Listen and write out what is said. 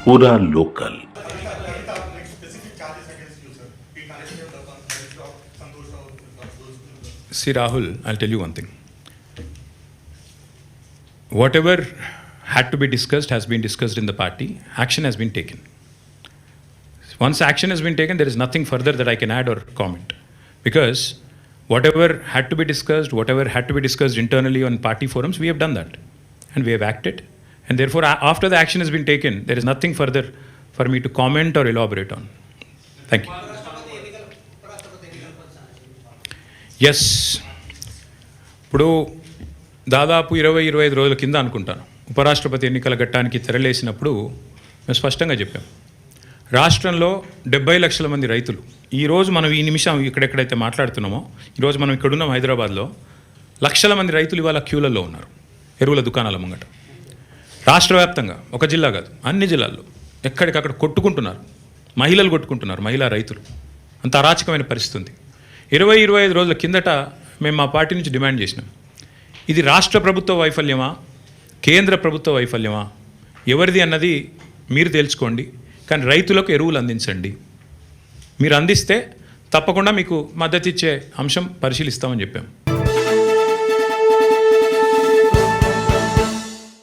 पूरा local. See Rahul, I'll tell you one thing. Whatever had to be discussed has been discussed in the party. Action has been taken. Once action has been taken, there is nothing further that I can add or comment. Because whatever had to be discussed internally on party forums, we have done that. And we have acted. And therefore, after the action has been taken, there is nothing further for me to comment or elaborate on. Thank you. Yes, ఇప్పుడు దాదాపు 20-25 రోజుల కింద అనుకుంటాను ఉపరాష్ట్రపతి ఎన్నికల ఘట్టానికి తెరలేసినప్పుడు మేము స్పష్టంగా చెప్పాం, రాష్ట్రంలో 70 లక్షల మంది రైతులు, ఈరోజు మనం ఈ నిమిషం ఇక్కడెక్కడైతే మాట్లాడుతున్నామో, ఈరోజు మనం ఇక్కడున్నాం హైదరాబాద్లో, లక్షల మంది రైతులు ఇవాళ క్యూలలో ఉన్నారు ఎరువుల దుకాణాల ముంగట. రాష్ట్ర వ్యాప్తంగా, ఒక జిల్లా కాదు, అన్ని జిల్లాల్లో ఎక్కడికక్కడ కొట్టుకుంటున్నారు, మహిళలు కొట్టుకుంటున్నారు, మహిళా రైతులు. అంత అరాచకమైన పరిస్థితి ఉంది. 20-25 రోజుల కిందట మేము మా పార్టీ నుంచి డిమాండ్ చేసినాం, ఇది రాష్ట్ర ప్రభుత్వ వైఫల్యమా, కేంద్ర ప్రభుత్వ వైఫల్యమా, ఎవరిది అన్నది మీరు తెలుసుకోండి, కానీ రైతులకు ఎరువులు అందించండి. మీరు అందిస్తే తప్పకుండా మీకు మద్దతు ఇచ్చే అంశం పరిశీలిస్తామని చెప్పాం.